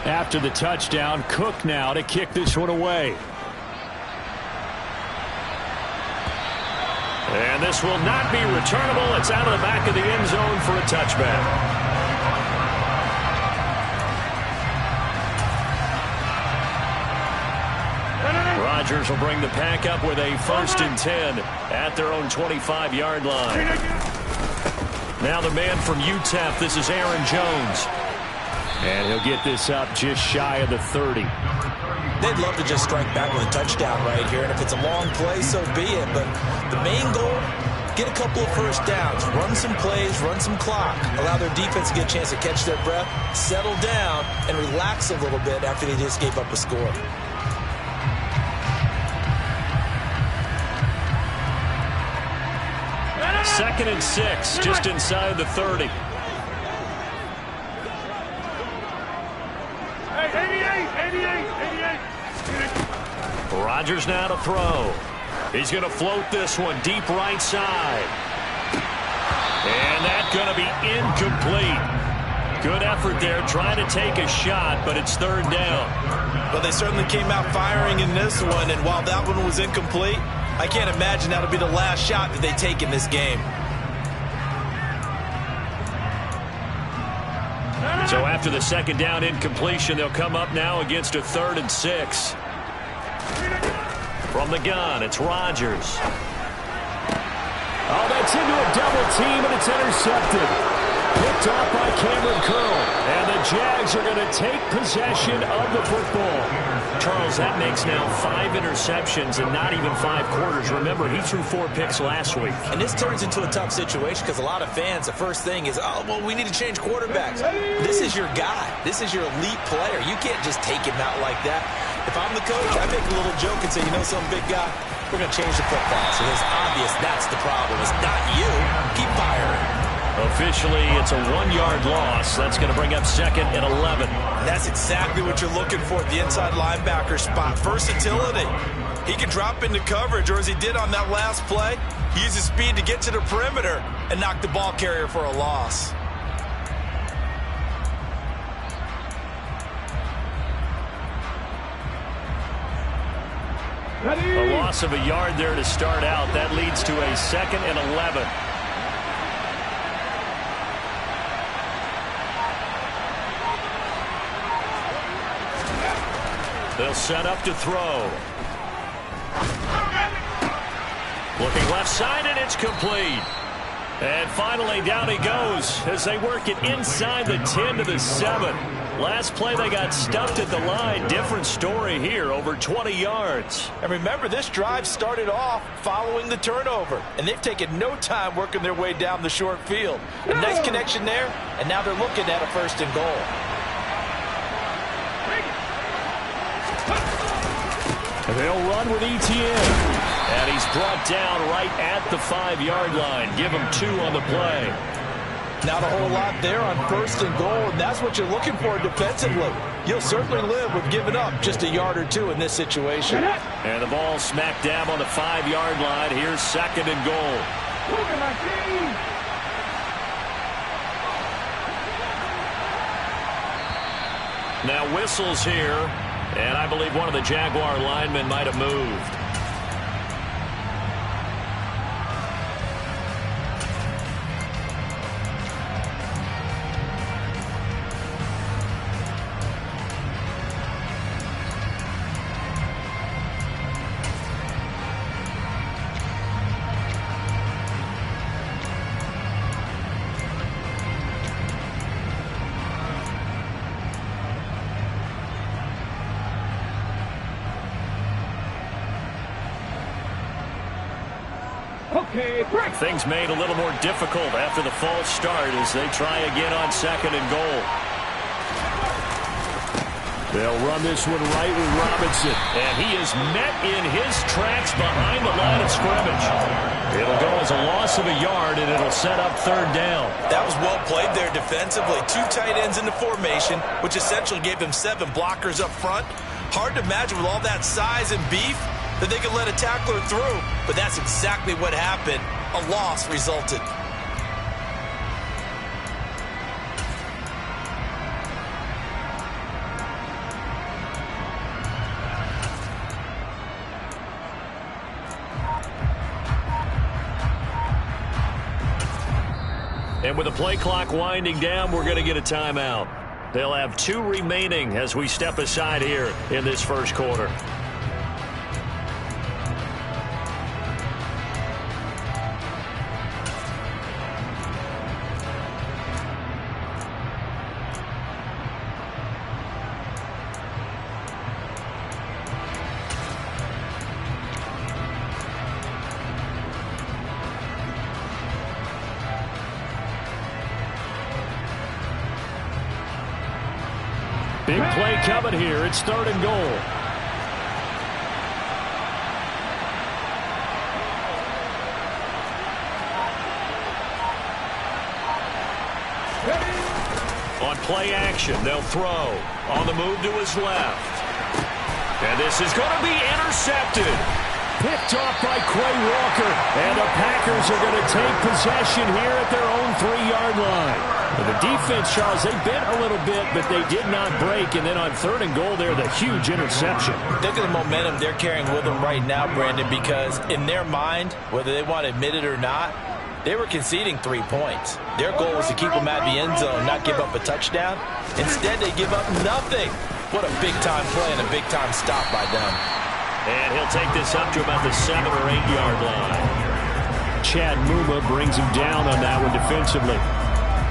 After the touchdown, Cook now to kick this one away. And this will not be returnable. It's out of the back of the end zone for a touchback. Rodgers will bring the pack up with a 1st and 10 at their own 25-yard line. Now the man from UTEP, this is Aaron Jones. And he'll get this up just shy of the 30. They'd love to just strike back with a touchdown right here, and if it's a long play, so be it. But the main goal, get a couple of first downs, run some plays, run some clock, allow their defense to get a chance to catch their breath, settle down, and relax a little bit after they just gave up a score. Second and 6, just inside the 30. 88. Rodgers now to throw. He's going to float this one deep right side. And that's going to be incomplete. Good effort there trying to take a shot, but it's 3rd down. Well, they certainly came out firing in this one, and while that one was incomplete, I can't imagine that'll be the last shot that they take in this game. So after the 2nd down incompletion, they'll come up now against a 3rd and 6. From the gun, it's Rodgers. Oh, that's into a double team, and it's intercepted. Picked off by Cameron Curl. And the Jags are going to take possession of the football. Charles, that makes now 5 interceptions and not even 5 quarters. Remember, he threw 4 picks last week. And this turns into a tough situation because a lot of fans, the first thing is, oh, well, we need to change quarterbacks. This is your guy. This is your elite player. You can't just take him out like that. If I'm the coach, I make a little joke and say, you know, some big guy, we're going to change the football. So it's obvious that's the problem. It's not you. Keep firing. Officially, it's a 1-yard loss. That's going to bring up 2nd and 11. That's exactly what you're looking for at the inside linebacker spot. Versatility. He can drop into coverage, or as he did on that last play, he uses speed to get to the perimeter and knock the ball carrier for a loss. A loss of a yard there to start out. That leads to a 2nd and 11. They'll set up to throw. Looking left side, and it's complete. And finally, down he goes as they work it inside the 10 to the 7. Last play, they got stuffed at the line. Different story here, over 20 yards. And remember, this drive started off following the turnover, and they've taken no time working their way down the short field. A nice connection there, and now they're looking at a 1st and goal. They'll run with Etienne. And he's brought down right at the 5-yard line. Give him 2 on the play. Not a whole lot there on 1st and goal, and that's what you're looking for defensively. You'll certainly live with giving up just a yard or 2 in this situation. And the ball smack dab on the 5-yard line. Here's 2nd and goal. Now whistles here. And I believe one of the Jaguar linemen might have moved. Things made a little more difficult after the false start as they try again on 2nd and goal. They'll run this one right with Robinson. And he is met in his tracks behind the line of scrimmage. It'll go as a loss of a yard, and it'll set up 3rd down. That was well played there defensively. 2 tight ends in the formation, which essentially gave them 7 blockers up front. Hard to imagine with all that size and beef that they could let a tackler through, but that's exactly what happened. A loss resulted. And with the play clock winding down, we're going to get a timeout. They'll have 2 remaining as we step aside here in this first quarter. Big play coming here. It's 3rd and goal. On play action, they'll throw. On the move to his left. And this is going to be intercepted. Picked off by Quay Walker. And the Packers are going to take possession here at their own 3-yard line. The defense, Charles, they bent a little bit, but they did not break. And then on 3rd and goal there, the huge interception. Look at the momentum they're carrying with them right now, Brandon, because in their mind, whether they want to admit it or not, they were conceding 3 points. Their goal was to keep them at the end zone, not give up a touchdown. Instead, they give up nothing. What a big-time play and a big-time stop by them. And he'll take this up to about the 7- or 8-yard line. Chad Muma brings him down on that one defensively.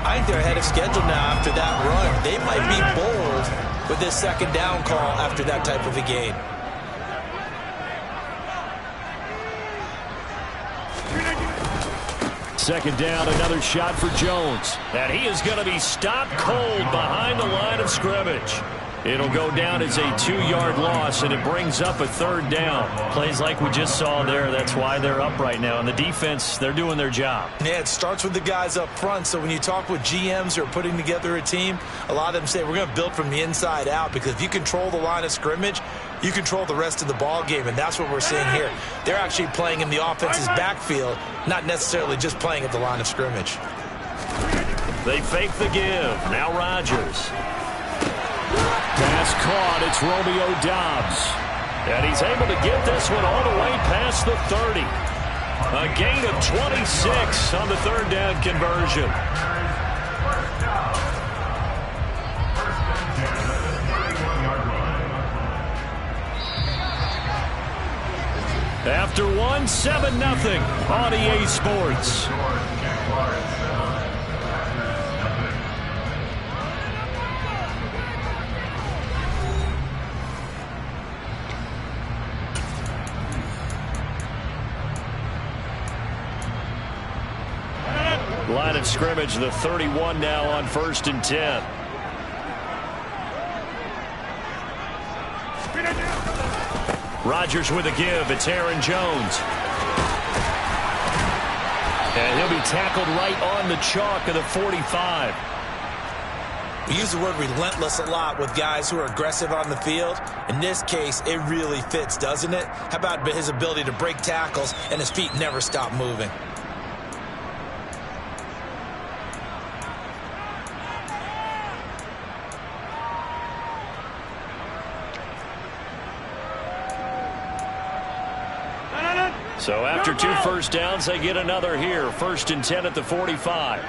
I think they're ahead of schedule now after that run. They might be bold with this 2nd down call after that type of a game. Second down, another shot for Jones. And he is going to be stopped cold behind the line of scrimmage. It'll go down as a 2-yard loss, and it brings up a 3rd down. Plays like we just saw there. That's why they're up right now. And the defense, they're doing their job. Yeah, it starts with the guys up front. So when you talk with GMs who are putting together a team, a lot of them say we're going to build from the inside out, because if you control the line of scrimmage, you control the rest of the ball game, and that's what we're seeing here. They're actually playing in the offense's backfield, not necessarily just playing at the line of scrimmage. They fake the give. Now Rodgers. Pass caught. It's Romeo Doubs. And he's able to get this one all the way past the 30. A gain of 26 on the 3rd down conversion. After one, 7-0 on EA Sports. Line of scrimmage, the 31 now on 1st and 10. Rodgers with a give. It's Aaron Jones. And he'll be tackled right on the chalk of the 45. We use the word relentless a lot with guys who are aggressive on the field. In this case, it really fits, doesn't it? How about his ability to break tackles and his feet never stop moving? So after 2 first downs, they get another here. 1st and 10 at the 45.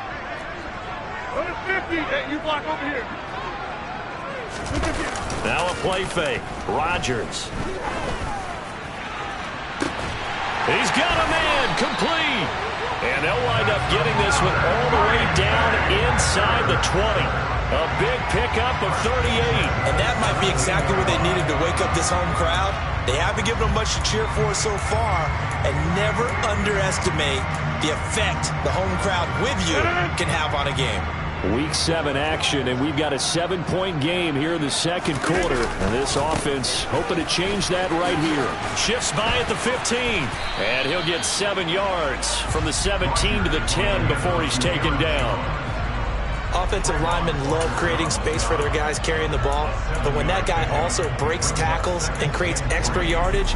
Hey, you block over here. Now a play fake. Rodgers. He's got a man. Complete. And they'll wind up getting this one all the way down inside the 20. A big pickup of 38. And that might be exactly what they needed to wake up this home crowd. They haven't given them much to cheer for so far. And never underestimate the effect the home crowd with you can have on a game. Week 7 action, and we've got a 7-point game here in the 2nd quarter. And this offense hoping to change that right here. Shifts by at the 15. And he'll get 7 yards from the 17 to the 10 before he's taken down. Offensive linemen love creating space for their guys carrying the ball, but when that guy also breaks tackles and creates extra yardage,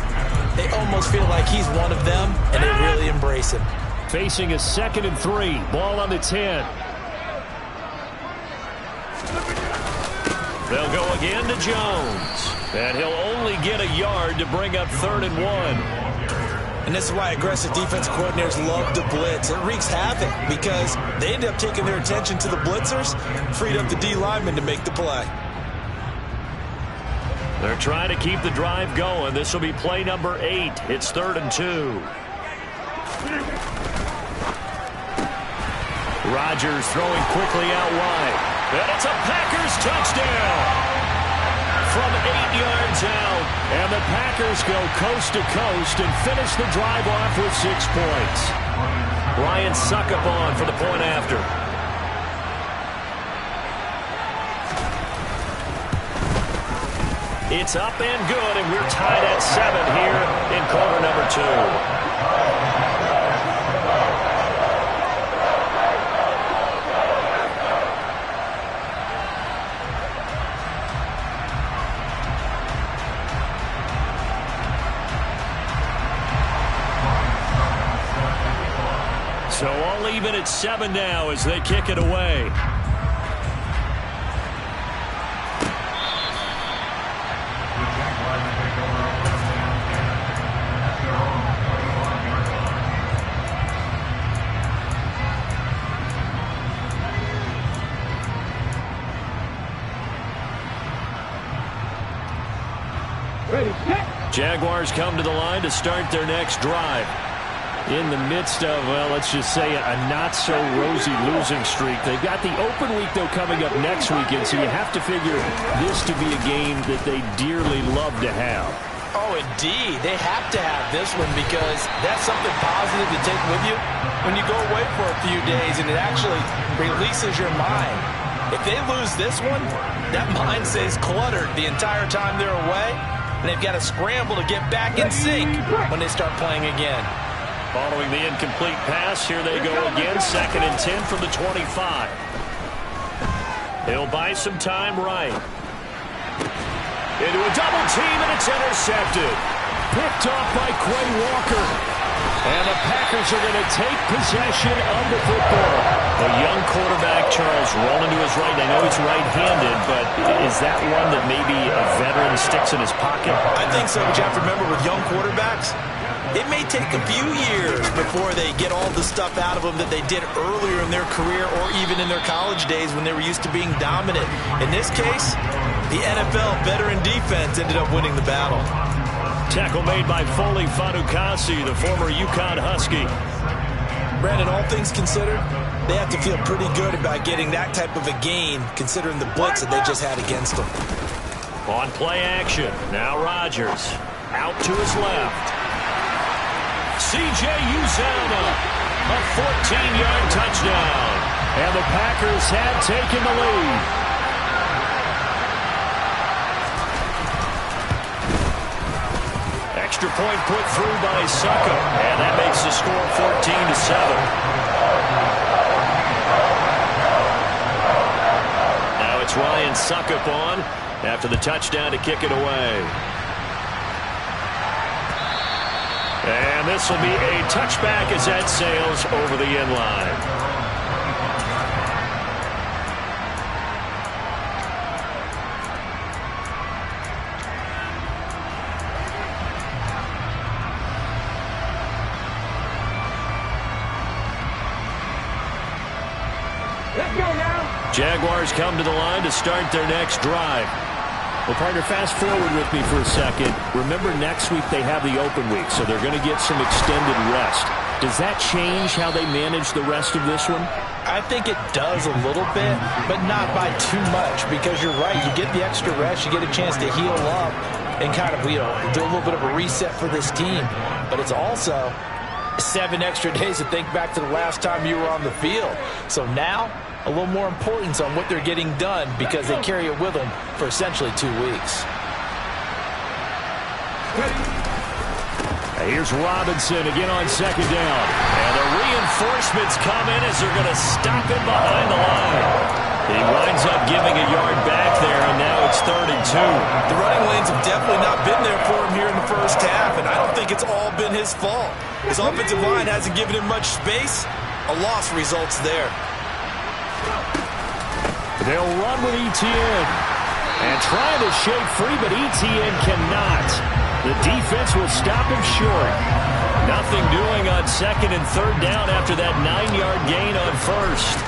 they almost feel like he's one of them, and they really embrace him. Facing a 2nd and 3. Ball on the 10. They'll go again to Jones. And he'll only get a yard to bring up 3rd and 1. And this is why aggressive defensive coordinators love to blitz. It wreaks havoc because they end up taking their attention to the blitzers, freed up the D lineman to make the play. They're trying to keep the drive going. This will be play number 8. It's 3rd and 2. Rodgers throwing quickly out wide. And it's a Packers touchdown from 8 yards out. And the Packers go coast to coast and finish the drive off with 6 points. Ryan Suckup on for the point after. It's up and good, and we're tied at 7 here in quarter number 2. So all even at 7 now as they kick it away. Jaguars come to the line to start their next drive. In the midst of, well, let's just say a not-so-rosy losing streak. They've got the open week, though, coming up next weekend, so you have to figure this to be a game that they dearly love to have. Oh, indeed. They have to have this one because that's something positive to take with you when you go away for a few days, and it actually releases your mind. If they lose this one, that mind stays cluttered the entire time they're away, and they've got to scramble to get back in sync when they start playing again. Following the incomplete pass, here they go again. 2nd and 10 from the 25. He'll buy some time right. Into a double team, and it's intercepted. Picked off by Quay Walker. And the Packers are going to take possession of the football. The young quarterback, Charles, rolling to his right. I know he's right-handed, but is that one that maybe a veteran sticks in his pocket? I think so, but you have to remember with young quarterbacks, it may take a few years before they get all the stuff out of them that they did earlier in their career or even in their college days when they were used to being dominant. In this case, the NFL veteran defense ended up winning the battle. Tackle made by Foley Fatukasi, the former UConn Husky. Brandon, all things considered, they have to feel pretty good about getting that type of a gain considering the blitz that they just had against them. On play action, now Rodgers out to his left. C.J. Uzomah, a 14-yard touchdown. And the Packers have taken the lead. Extra point put through by Suckup. And that makes the score 14-7. Now it's Ryan Suckup on after the touchdown to kick it away. And this will be a touchback as that sails over the end line. Let's go now. Jaguars come to the line to start their next drive. Well, partner, fast forward with me for a second. Remember, next week they have the open week, so they're going to get some extended rest. Does that change how they manage the rest of this one? I think it does a little bit, but not by too much, because you're right. You get the extra rest, you get a chance to heal up and kind of, do a little bit of a reset for this team. But it's also 7 extra days to think back to the last time you were on the field. So now, a little more importance on what they're getting done because they carry it with them for essentially 2 weeks. Here's Robinson again on 2nd down. And the reinforcements come in as they're going to stop him behind the line. He winds up giving a yard back there, and now it's 3rd and 2. The running lanes have definitely not been there for him here in the first half, and I don't think it's all been his fault. His offensive line hasn't given him much space. A loss results there. They'll run with Etienne. And trying to shake free, but Etienne cannot. The defense will stop him short. Nothing doing on second and third down after that 9-yard gain on first.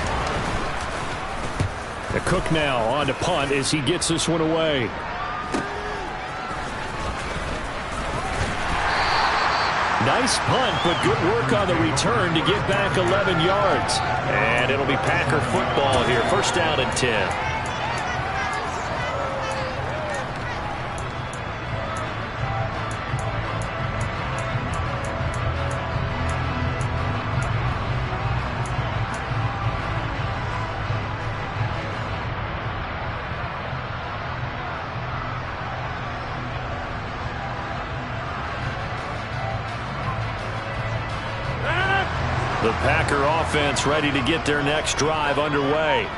The Cook now on to punt as he gets this one away. Nice punt, but good work on the return to get back 11 yards. And it'll be Packer football here. First down and 10. The Packer offense ready to get their next drive underway.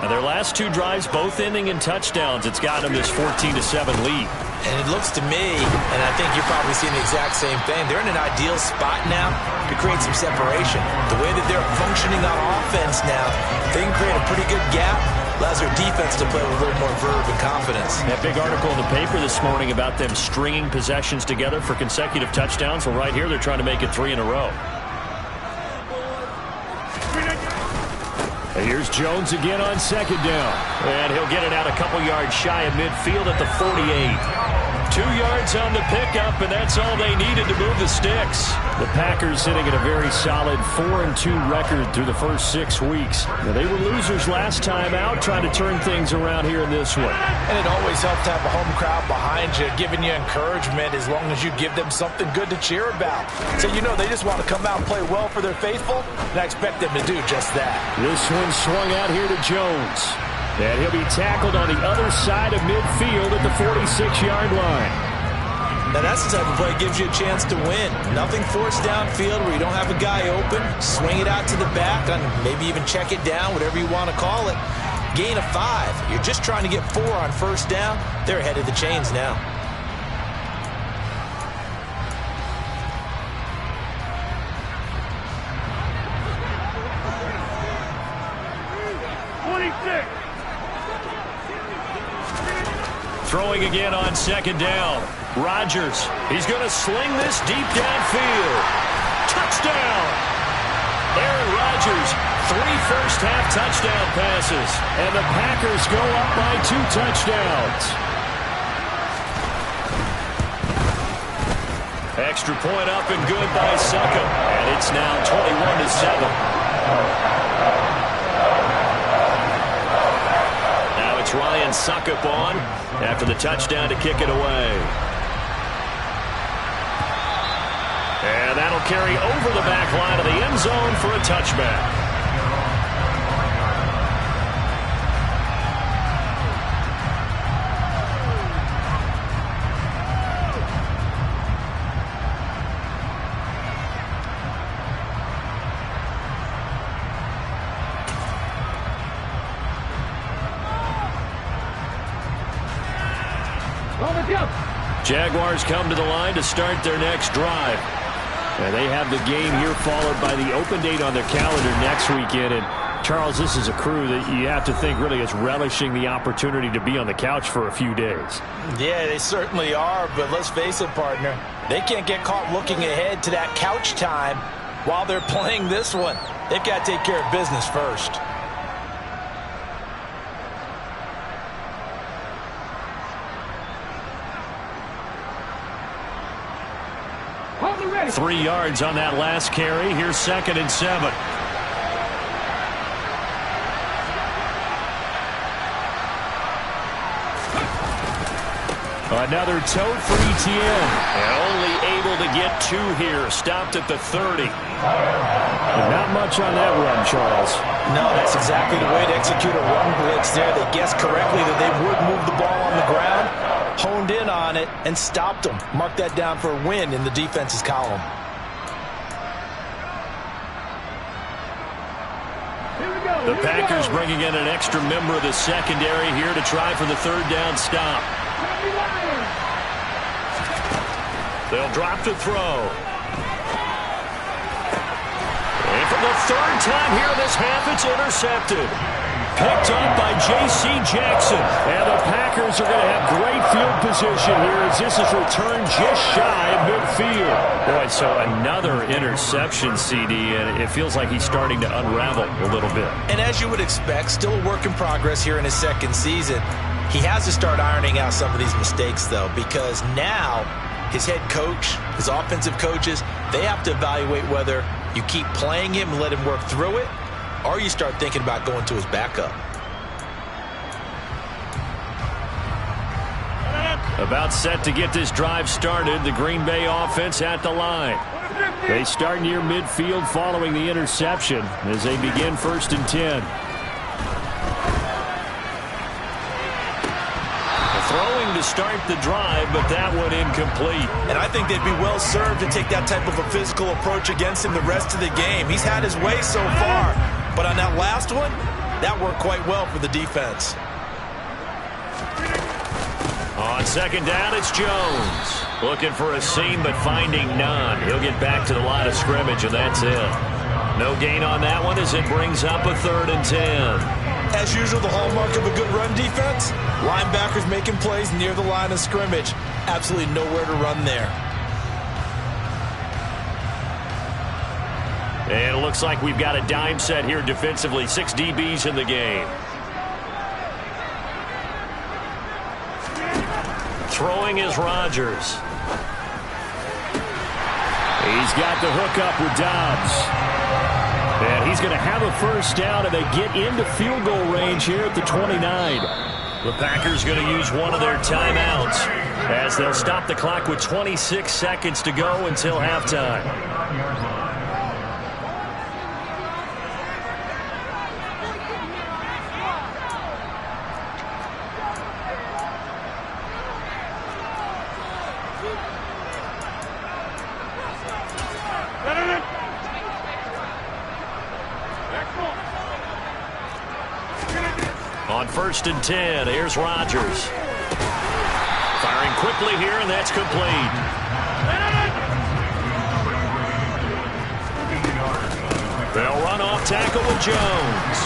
Now their last two drives both ending in touchdowns. It's got them this 14-7 lead. And it looks to me, and I think you're probably seeing the exact same thing, they're in an ideal spot now to create some separation. The way that they're functioning on offense now, they can create a pretty good gap. Allows their defense to play with a little more verve and confidence. That big article in the paper this morning about them stringing possessions together for consecutive touchdowns. Well, right here they're trying to make it 3 in a row. And here's Jones again on second down. And he'll get it out a couple yards shy of midfield at the 48. 2 yards on the pickup, and that's all they needed to move the sticks. The Packers sitting at a very solid 4-2 record through the first 6 weeks. Now, they were losers last time out, trying to turn things around here in this one. And it always helps to have a home crowd behind you, giving you encouragement as long as you give them something good to cheer about. So you know they just want to come out and play well for their faithful, and I expect them to do just that. This one swung out here to Jones. And he'll be tackled on the other side of midfield at the 46-yard line. Now that's the type of play that gives you a chance to win. Nothing forced downfield where you don't have a guy open. Swing it out to the back, and maybe even check it down, whatever you want to call it. Gain of 5. You're just trying to get 4 on first down. They're ahead of the chains now. Throwing again on second down. Rodgers, he's going to sling this deep downfield. Touchdown! Aaron Rodgers, 3 first-half touchdown passes. And the Packers go up by 2 touchdowns. Extra point up and good by Succop. And it's now 21-7. Ryan Succop on after the touchdown to kick it away. And that'll carry over the back line of the end zone for a touchback. Jaguars come to the line to start their next drive. And they have the game here followed by the open date on their calendar next weekend. And Charles, this is a crew that you have to think really is relishing the opportunity to be on the couch for a few days. Yeah, they certainly are, but let's face it, partner. They can't get caught looking ahead to that couch time while they're playing this one. They've got to take care of business first. 3 yards on that last carry. Here's 2nd and 7. Another tote for Etienne. And only able to get 2 here. Stopped at the 30. Not much on that run, Charles. No, that's exactly the way to execute a run blitz there. They guessed correctly that they would move the ball on the ground, honed in on it, and stopped them. Mark that down for a win in the defense's column. The Packers bringing in an extra member of the secondary here to try for the 3rd down stop. They'll drop to throw. And for the 3rd time here in this half, it's intercepted. picked up by J.C. Jackson. And the Packers are going to have great field position here as this is returned just shy of midfield. Boy, so another interception, CD, and it feels like he's starting to unravel a little bit. And as you would expect, still a work in progress here in his second season. He has to start ironing out some of these mistakes, though, because now his head coach, his offensive coaches, they have to evaluate whether you keep playing him and let him work through it, or you start thinking about going to his backup. About set to get this drive started, the Green Bay offense at the line. They start near midfield following the interception as they begin 1st and 10. Throwing to start the drive, but that one incomplete. And I think they'd be well served to take that type of a physical approach against him the rest of the game. He's had his way so far, but on that last one, that worked quite well for the defense. On 2nd down, it's Jones. Looking for a seam, but finding none. He'll get back to the line of scrimmage, and that's it. No gain on that one as it brings up a 3rd and 10. As usual, the hallmark of a good run defense, linebackers making plays near the line of scrimmage. Absolutely nowhere to run there. And it looks like we've got a dime set here defensively. 6 DBs in the game. Throwing is Rodgers. He's got the hook up with Dobbs. And he's going to have a 1st down, and they get into field goal range here at the 29. The Packers going to use one of their timeouts as they'll stop the clock with 26 seconds to go until halftime. On 1st and 10, here's Rodgers. Firing quickly here, and that's complete. They'll run off tackle with Jones.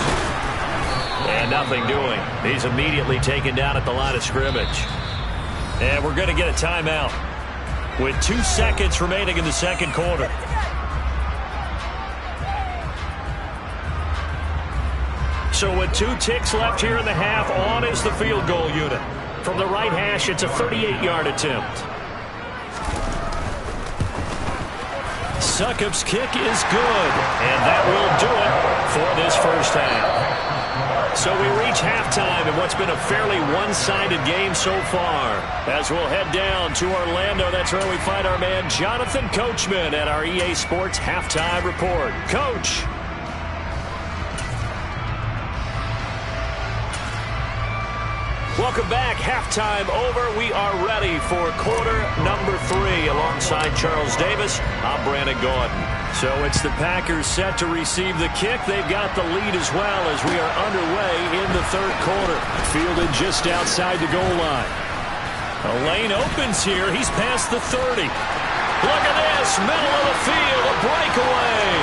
And nothing doing. He's immediately taken down at the line of scrimmage. And we're going to get a timeout with 2 seconds remaining in the 2nd quarter. So with 2 ticks left here in the half, on is the field goal unit. From the right hash, it's a 38-yard attempt. Succop's kick is good, and that will do it for this 1st half. So we reach halftime in what's been a fairly one-sided game so far. As we'll head down to Orlando, that's where we find our man Jonathan Coachman at our EA Sports Halftime Report. Coach. Welcome back. Halftime over. We are ready for quarter number 3 alongside Charles Davis. I'm Brandon Gordon. So it's the Packers set to receive the kick. They've got the lead as well as we are underway in the 3rd quarter. Fielded just outside the goal line. A lane opens here. He's past the 30. Look at this. Middle of the field. A breakaway.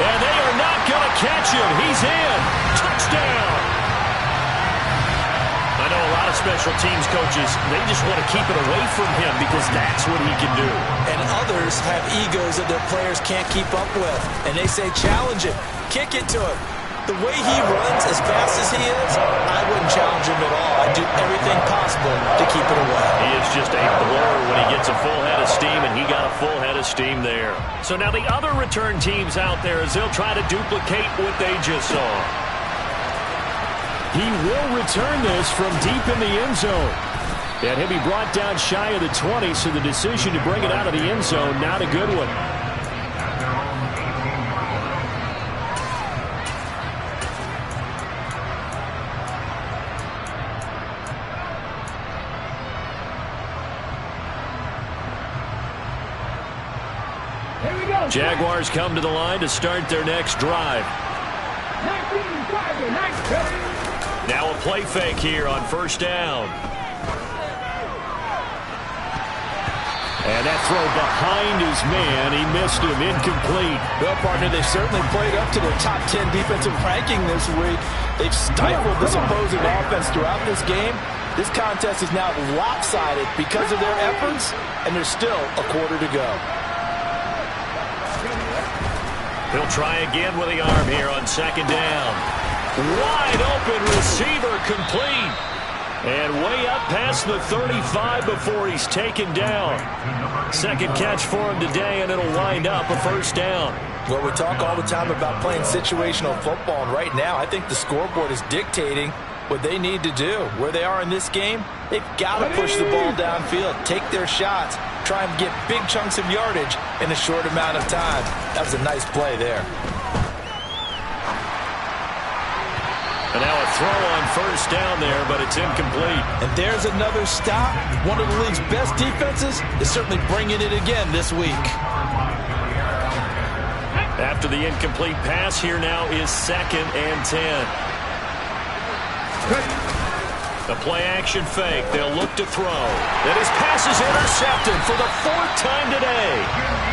And they are not going to catch him. He's in. Touchdown. I know a lot of special teams coaches, they just want to keep it away from him because that's what he can do. And others have egos that their players can't keep up with. And they say, challenge him, kick it to him. The way he runs as fast as he is, I wouldn't challenge him at all. I'd do everything possible to keep it away. He is just a blur when he gets a full head of steam, and he got a full head of steam there. So now the other return teams out there as they'll try to duplicate what they just saw. He will return this from deep in the end zone. And he'll be brought down shy of the 20, so the decision to bring it out of the end zone, not a good one. Jaguars come to the line to start their next drive. Now a play fake here on 1st down. And that throw behind his man. He missed him. Incomplete. Well, partner, they certainly played up to their top 10 defensive ranking this week. They've stifled this opposing offense throughout this game. This contest is now lopsided because of their efforts, and there's still a quarter to go. He'll try again with the arm here on second down. Wide open receiver, complete. And way up past the 35 before he's taken down. Second catch for him today, and it'll wind up a first down. Well, we talk all the time about playing situational football, and right now I think the scoreboard is dictating what they need to do. Where they are in this game, they've got to push the ball downfield, take their shots, try and get big chunks of yardage in a short amount of time. That was a nice play there. And now a throw on first down there, but it's incomplete. And there's another stop. One of the league's best defenses is certainly bringing it again this week. After the incomplete pass, here now is 2nd and 10. The play-action fake. They'll look to throw. And his pass is intercepted for the 4th time today.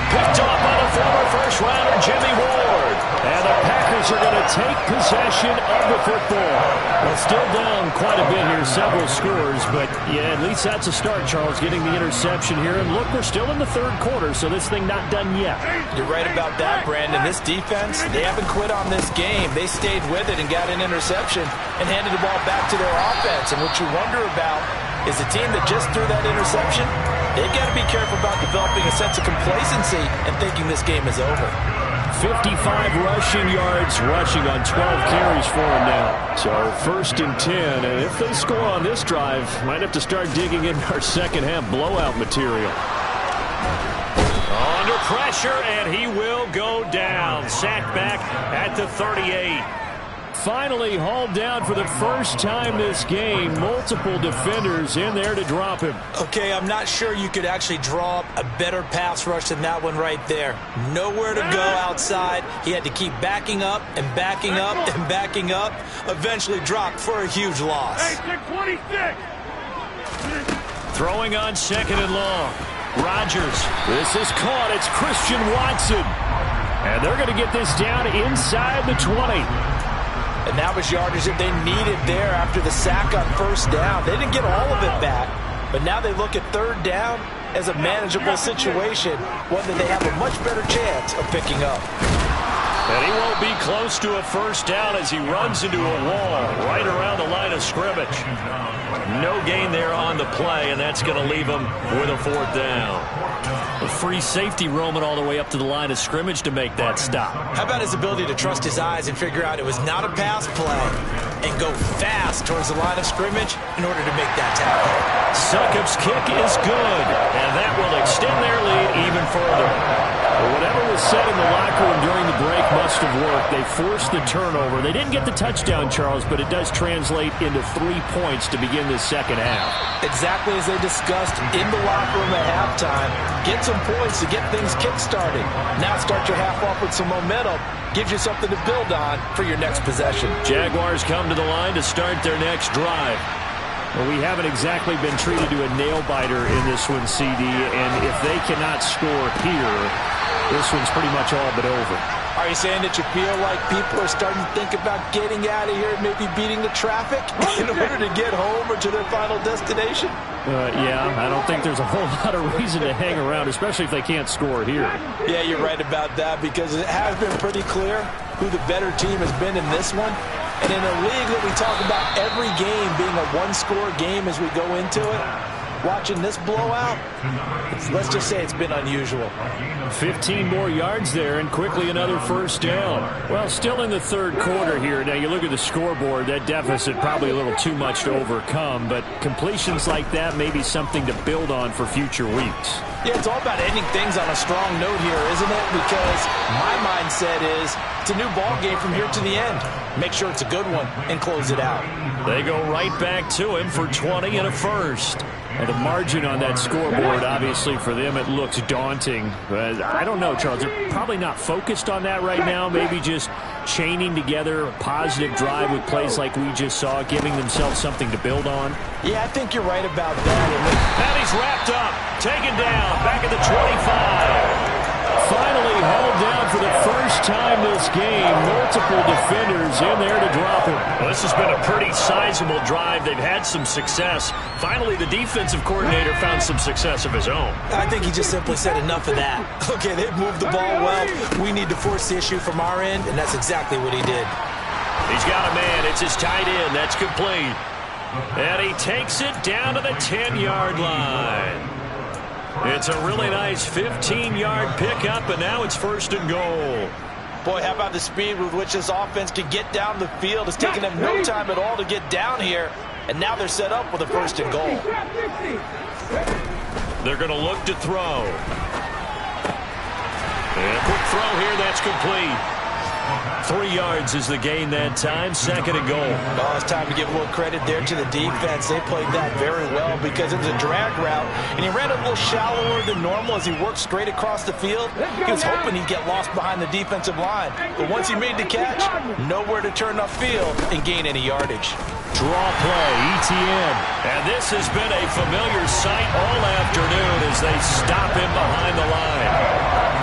Picked off by the former first-rounder Jimmy Ward. And the Packers are going to take possession of the football. Well, still down quite a bit here, several scores. But, yeah, at least that's a start, Charles, getting the interception here. And, look, we're still in the 3rd quarter, so this thing not done yet. You're right about that, Brandon. This defense, they haven't quit on this game. They stayed with it and got an interception and handed the ball back to their offense. And what you wonder about is the team that just threw that interception, they've got to be careful about developing a sense of complacency and thinking this game is over. 55 rushing yards, rushing on 12 carries for him now. So 1st and 10, and if they score on this drive, might have to start digging in our second half blowout material. Under pressure, and he will go down. Sacked back at the 38. Finally hauled down for the first time this game. Multiple defenders in there to drop him. Okay, I'm not sure you could actually draw up a better pass rush than that one right there. Nowhere to go outside. He had to keep backing up and backing up and backing up. Eventually dropped for a huge loss. Throwing on 2nd and long. Rodgers. This is caught. It's Christian Watson. And they're going to get this down inside the 20. And that was yardage that they needed there after the sack on first down. They didn't get all of it back, but now they look at 3rd down as a manageable situation, one that they have a much better chance of picking up. And he won't be close to a first down as he runs into a wall right around the line of scrimmage. No gain there on the play, and that's going to leave him with a 4th down. A free safety roaming all the way up to the line of scrimmage to make that stop. How about his ability to trust his eyes and figure out it was not a pass play and go fast towards the line of scrimmage in order to make that tackle. Succop's kick is good, and that will extend their lead even further. Well, whatever was said in the locker room during the break must have worked. They forced the turnover. They didn't get the touchdown, Charles, but it does translate into 3 points to begin this second half. Exactly as they discussed in the locker room at halftime. Get some points to get things kick-started. Now start your half off with some momentum. Gives you something to build on for your next possession. Jaguars come to the line to start their next drive. Well, we haven't exactly been treated to a nail-biter in this one, CD, and if they cannot score here, this one's pretty much all but over. Are you saying that you feel like people are starting to think about getting out of here and maybe beating the traffic in order to get home or to their final destination? Yeah, I don't think there's a whole lot of reason to hang around, especially if they can't score here. Yeah, you're right about that, because it has been pretty clear who the better team has been in this one. And in a league that we talk about every game being a one-score game as we go into it, watching this blowout, let's just say it's been unusual. 15 more yards there, and quickly another first down. Well, still in the 3rd quarter here. Now, you look at the scoreboard, that deficit probably a little too much to overcome, but completions like that may be something to build on for future weeks. Yeah, it's all about ending things on a strong note here, isn't it? Because my mindset is it's a new ball game from here to the end. Make sure it's a good one and close it out. They go right back to him for 20 and a first. And the margin on that scoreboard, obviously, for them, it looks daunting. But I don't know, Charles. They're probably not focused on that right now. Maybe just chaining together a positive drive with plays like we just saw, giving themselves something to build on? Yeah, I think you're right about that. And he's wrapped up, taken down, back at the 25. Finally hauled down for the first time this game. Multiple defenders in there to drop him. Well, this has been a pretty sizable drive. They've had some success. Finally, the defensive coordinator found some success of his own. I think he just simply said enough of that. Okay, they've moved the ball well. We need to force the issue from our end, and that's exactly what he did. He's got a man. It's his tight end. That's complete. And he takes it down to the 10-yard line. It's a really nice 15-yard pickup, and now it's 1st and goal. Boy, how about the speed with which this offense can get down the field? It's taken them no time at all to get down here, and now they're set up with a 1st and goal. They're going to look to throw. And a quick throw here, that's complete. 3 yards is the gain that time, 2nd and goal. Oh, it's time to give a little credit there to the defense. They played that very well because it was a drag route, and he ran a little shallower than normal as he worked straight across the field. He was hoping he'd get lost behind the defensive line, but once he made the catch, nowhere to turn upfield and gain any yardage. Draw play, ETN. And this has been a familiar sight all afternoon as they stop him behind the line.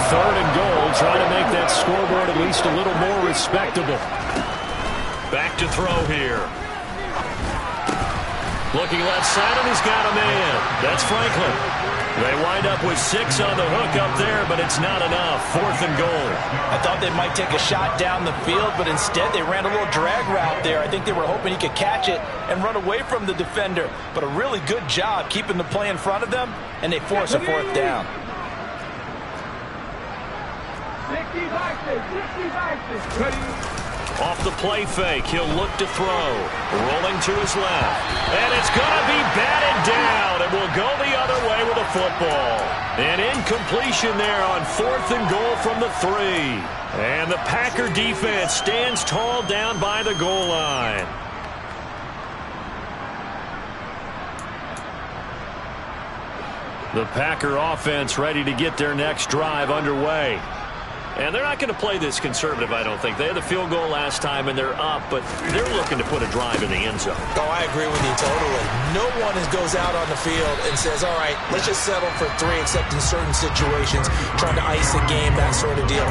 3rd and goal, trying to make that scoreboard at least a little more respectable. Back to throw here. Looking left side, and he's got a man. That's Franklin. They wind up with 6 on the hook up there, but it's not enough. 4th and goal. I thought they might take a shot down the field, but instead they ran a little drag route there. I think they were hoping he could catch it and run away from the defender. But a really good job keeping the play in front of them, and they force a 4th down. Off the play fake, he'll look to throw. Rolling to his left. And it's going to be batted down. It will go the other way with a football. An incompletion there on 4th and goal from the 3. And the Packer defense stands tall down by the goal line. The Packer offense ready to get their next drive underway. And they're not going to play this conservative, I don't think. They had the field goal last time, and they're up, but they're looking to put a drive in the end zone. Oh, I agree with you totally. No one goes out on the field and says, all right, let's just settle for 3, except in certain situations, trying to ice a game, that sort of deal.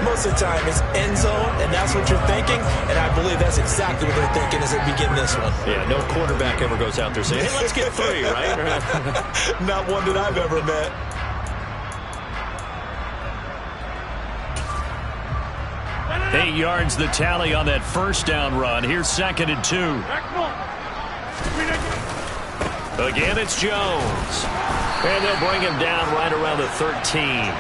Most of the time, it's end zone, and that's what you're thinking, and I believe that's exactly what they're thinking as they begin this one. Yeah, no quarterback ever goes out there saying, hey, let's get 3, right? Not one that I've ever met. Eight yards the tally on that 1st down run. Here's 2nd and 2. Again, it's Jones. And they'll bring him down right around the 13.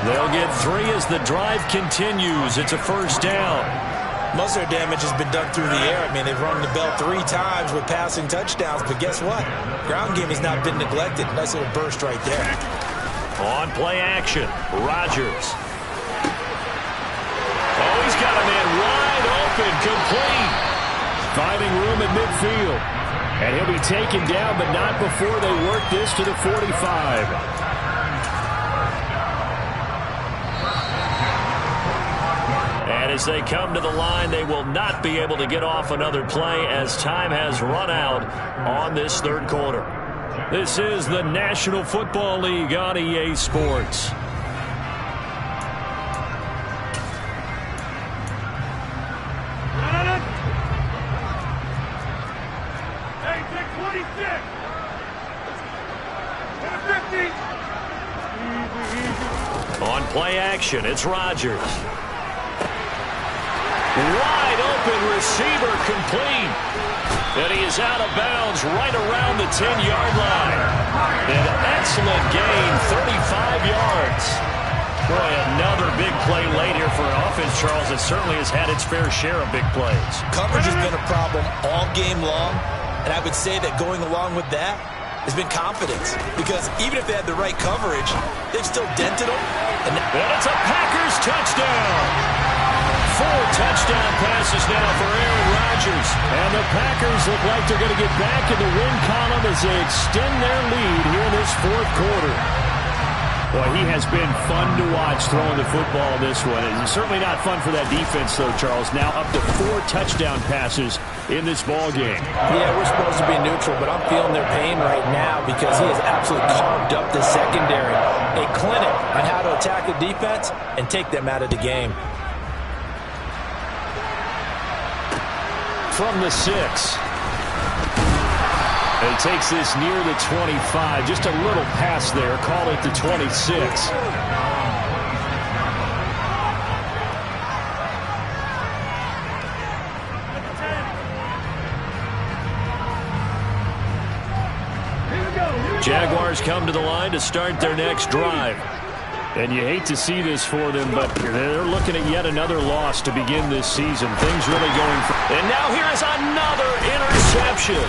They'll get 3 as the drive continues. It's a 1st down. Most of their damage has been done through the air. I mean, they've rung the bell 3 times with passing touchdowns, but guess what? Ground game has not been neglected. Nice little burst right there. On play action, Rodgers. Oh, he's got a man wide open, complete. Finding room at midfield. And he'll be taken down, but not before they work this to the 45. And as they come to the line, they will not be able to get off another play as time has run out on this 3rd quarter. This is the National Football League on EA Sports. On play action, it's Rodgers. Wide open receiver, complete. And he is out of bounds right around the 10-yard line. An excellent gain, 35 yards. Boy, another big play late here for an offense, Charles, that certainly has had its fair share of big plays. Coverage has been a problem all game long, and I would say that going along with that has been confidence, because even if they had the right coverage, they've still dented them. And it's a Packers touchdown. 4 touchdown passes now for Aaron Rodgers. And the Packers look like they're going to get back in the win column as they extend their lead here in this 4th quarter. Well, he has been fun to watch throwing the football in this one. It's certainly not fun for that defense, though, Charles. Now up to 4 touchdown passes in this ball game. Yeah, we're supposed to be neutral, but I'm feeling their pain right now because he has absolutely carved up the secondary. A clinic on how to attack the defense and take them out of the game. From the 6. And he takes this near the 25. Just a little pass there. Call it the 26. Jaguars come to the line to start their next drive. And you hate to see this for them, but they're looking at yet another loss to begin this season. Things really going for... And now here is another interception.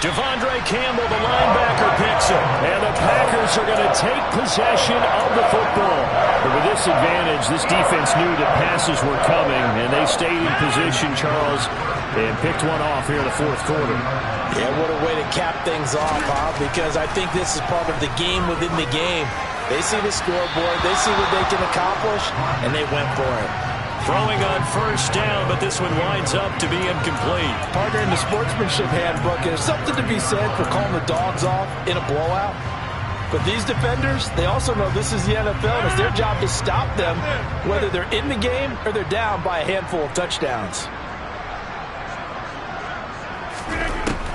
Devondre Campbell, the linebacker, picks it. And the Packers are going to take possession of the football. But with this advantage, this defense knew that passes were coming, and they stayed in position, Charles, and picked one off here in the fourth quarter. Yeah, what a way to cap things off, huh? Because I think this is part of the game within the game. They see the scoreboard, they see what they can accomplish, and they went for it. Throwing on first down, but this one winds up to be incomplete. Partner, in the sportsmanship handbook, there's something to be said for calling the dogs off in a blowout. But these defenders, they also know this is the NFL, and it's their job to stop them, whether they're in the game or they're down by a handful of touchdowns.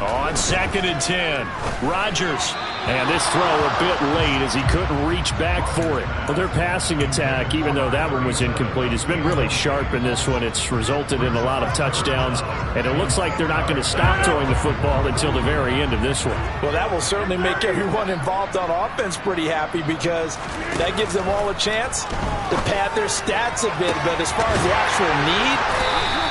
On 2nd and 10, Rodgers. And this throw a bit late as he couldn't reach back for it. Well, their passing attack, even though that one was incomplete, has been really sharp in this one. It's resulted in a lot of touchdowns, and it looks like they're not going to stop throwing the football until the very end of this one. Well, that will certainly make everyone involved on offense pretty happy because that gives them all a chance to pad their stats a bit. But as far as the actual need,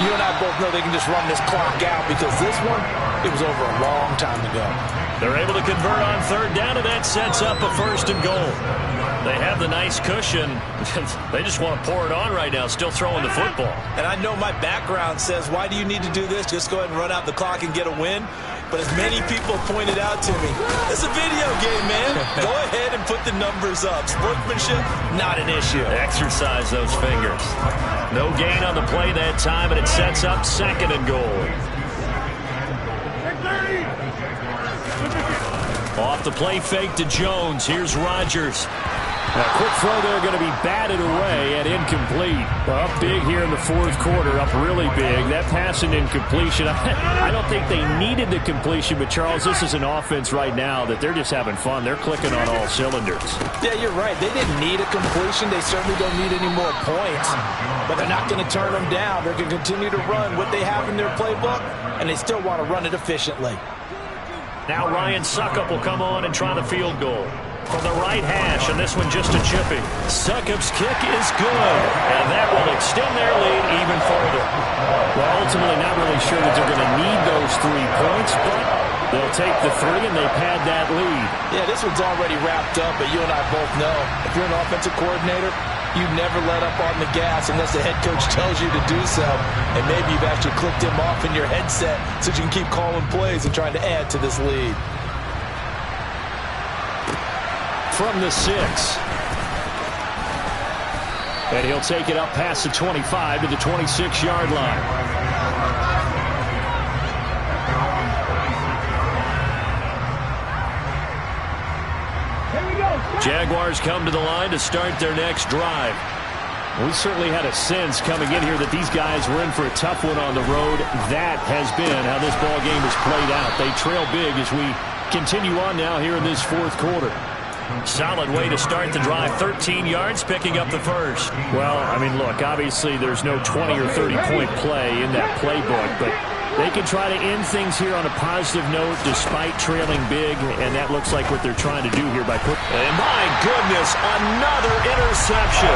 you and I both know they can just run this clock out because this one, it was over a long time ago. They're able to convert on 3rd down, and that sets up a 1st and goal. They have the nice cushion. They just want to pour it on right now, still throwing the football. And I know my background says, why do you need to do this? Just go ahead and run out the clock and get a win. But as many people pointed out to me, it's a video game, man. Go ahead and put the numbers up. Sportsmanship, not an issue. Exercise those fingers. No gain on the play that time, and it sets up 2nd and goal. Off the play fake to Jones. Here's Rodgers. A quick throw there going to be batted away and incomplete. Up big here in the 4th quarter, up really big. That pass and incompletion. I don't think they needed the completion, but Charles, this is an offense right now that they're just having fun. They're clicking on all cylinders. Yeah, you're right. They didn't need a completion. They certainly don't need any more points. But they're not going to turn them down. They're going to continue to run what they have in their playbook, and they still want to run it efficiently. Now Ryan Suckup will come on and try the field goal. From the right hash, and this one just a chipping. Succup's kick is good, and that will extend their lead even further. Well, ultimately not really sure that they're going to need those 3 points, but they'll take the 3, and they pad that lead. Yeah, this one's already wrapped up, but you and I both know if you're an offensive coordinator, you never let up on the gas unless the head coach tells you to do so. And maybe you've actually clicked him off in your headset so you can keep calling plays and trying to add to this lead. From the 6. And he'll take it up past the 25 to the 26-yard line. Jaguars come to the line to start their next drive. We certainly had a sense coming in here that these guys were in for a tough one on the road. That has been how this ball game has played out. They trail big as we continue on now here in this 4th quarter. Solid way to start the drive. 13 yards, picking up the 1st. Well, I mean, look, obviously there's no 20 or 30-point play in that playbook, but they can try to end things here on a positive note despite trailing big, and that looks like what they're trying to do here by putting... And my goodness, another interception.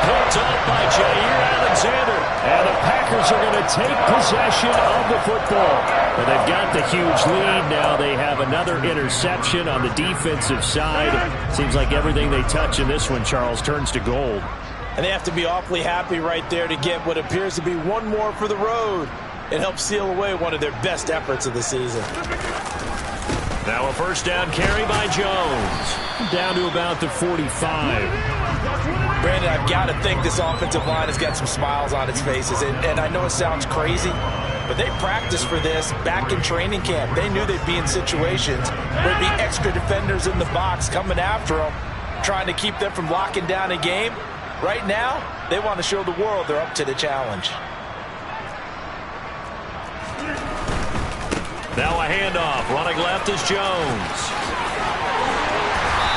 Picked up by Jair Alexander. And the Packers are going to take possession of the football. Well, they've got the huge lead. Now they have another interception on the defensive side. Seems like everything they touch in this one, Charles, turns to gold. And they have to be awfully happy right there to get what appears to be one more for the road. It helps seal away one of their best efforts of the season. Now a first down carry by Jones. Down to about the 45. Brandon, I've got to think this offensive line has got some smiles on its faces. And I know it sounds crazy, but they practiced for this back in training camp. They knew they'd be in situations where there'd be extra defenders in the box coming after them, trying to keep them from locking down a game. Right now, they want to show the world they're up to the challenge. Now a handoff. Running left is Jones.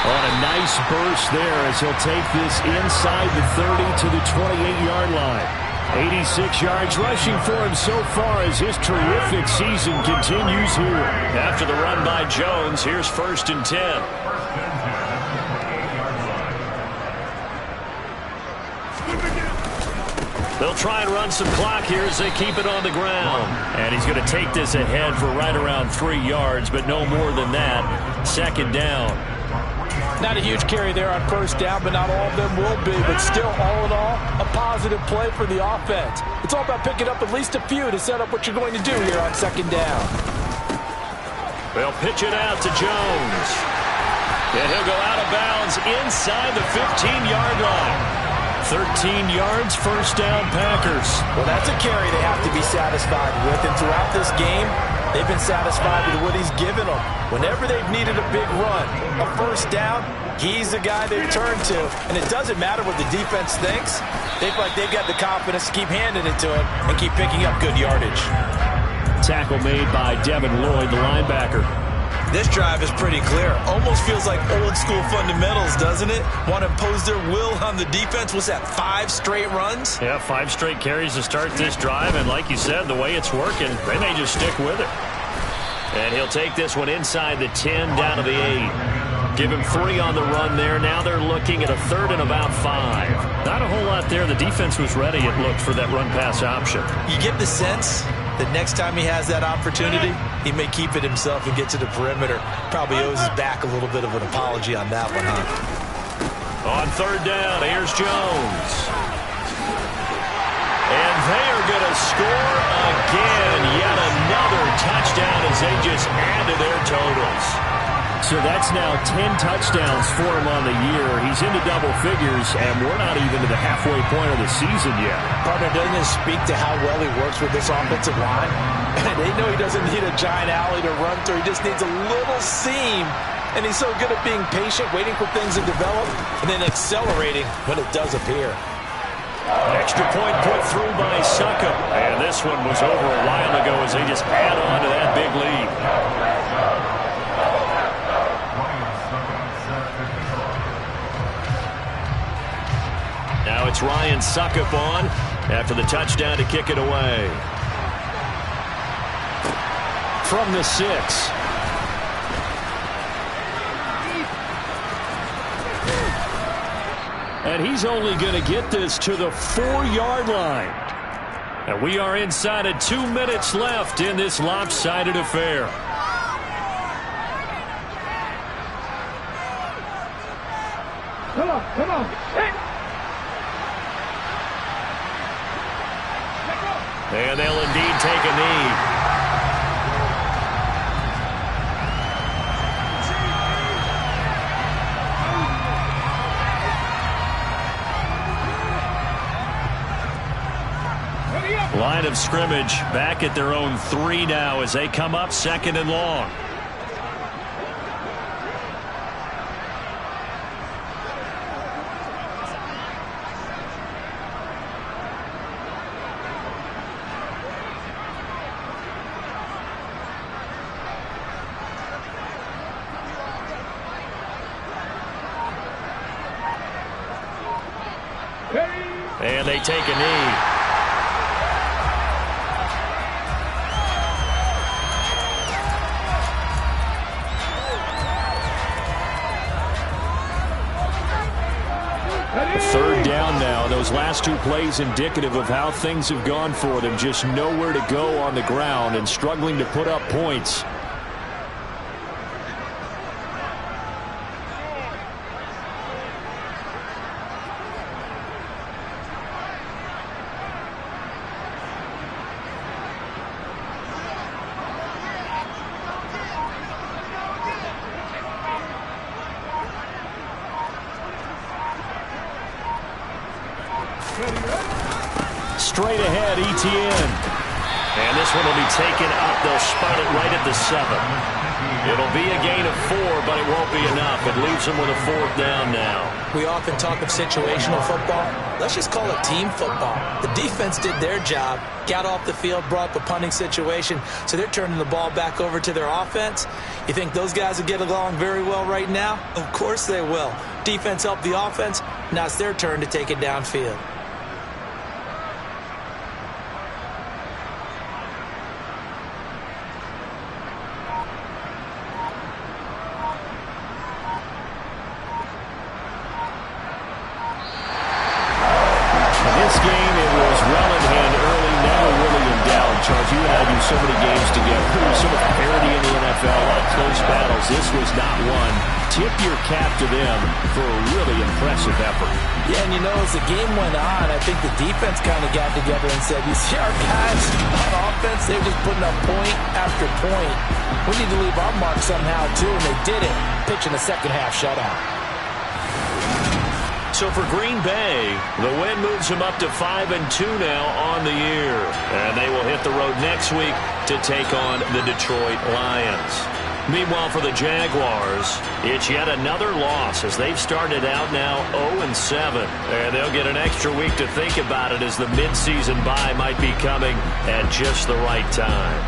On a nice burst there as he'll take this inside the 30 to the 28-yard line. 86 yards rushing for him so far as his terrific season continues here. After the run by Jones, here's 1st and 10. They'll try and run some clock here as they keep it on the ground. And he's going to take this ahead for right around 3 yards, but no more than that. 2nd down. Not a huge carry there on 1st down, but not all of them will be. But still, all in all, a positive play for the offense. It's all about picking up at least a few to set up what you're going to do here on 2nd down. They'll pitch it out to Jones. And he'll go out of bounds inside the 15-yard line. 13 yards, 1st down, Packers. Well, that's a carry they have to be satisfied with. And throughout this game, they've been satisfied with what he's given them. Whenever they've needed a big run, a 1st down, he's the guy they've turned to. And it doesn't matter what the defense thinks. They feel like they've got the confidence to keep handing it to him and keep picking up good yardage. Tackle made by Devin Lloyd, the linebacker. This drive is pretty clear. Almost feels like old-school fundamentals, doesn't it? Want to impose their will on the defense. What's that, 5 straight runs? Yeah, 5 straight carries to start this drive. And like you said, the way it's working, they may just stick with it. And he'll take this one inside the 10, down to the 8. Give him 3 on the run there. Now they're looking at a 3rd and about 5. Not a whole lot there. The defense was ready, it looked, for that run-pass option. You get the sense that next time he has that opportunity, he may keep it himself and get to the perimeter. Probably owes his back a little bit of an apology on that one, huh? On 3rd down, here's Jones. And they are going to score again. Yet another touchdown as they just add to their totals. So that's now 10 touchdowns for him on the year. He's into double figures, and we're not even to the halfway point of the season yet. Partner, doesn't it speak to how well he works with this offensive line? They know he doesn't need a giant alley to run through. He just needs a little seam. And he's so good at being patient, waiting for things to develop, and then accelerating when it does appear. Extra point put through by Suckup. And this one was over a while ago as they just add on to that big lead. Now it's Ryan Suckup on after the touchdown to kick it away. From the 6. And he's only going to get this to the 4-yard line. And we are inside of 2 minutes left in this lopsided affair. Come on. Hey. And they'll indeed take a knee. Line of scrimmage back at their own 3 now as they come up 2nd and long. And they take a knee. Third down now. Those last 2 plays indicative of how things have gone for them. Just nowhere to go on the ground and struggling to put up points. Etienne. And this one will be taken up. They'll spot it right at the 7. It'll be a gain of 4, but it won't be enough. It leaves them with a 4th down now. We often talk of situational football. Let's just call it team football. The defense did their job, got off the field, brought up a punting situation, so they're turning the ball back over to their offense. You think those guys will get along very well right now? Of course they will. Defense helped the offense. Now it's their turn to take it downfield. So many games together, so much parity in the NFL, a lot of close battles. This was not one. Tip your cap to them for a really impressive effort. Yeah, and you know, as the game went on, I think the defense kind of got together and said, you see our guys on offense, they're just putting up point after point. We need to leave our mark somehow, too, and they did it, pitching a second-half shutout. So for Green Bay, the win moves them up to 5-2 now on the year. And they will hit the road next week to take on the Detroit Lions. Meanwhile, for the Jaguars, it's yet another loss as they've started out now 0-7. And they'll get an extra week to think about it as the midseason bye might be coming at just the right time.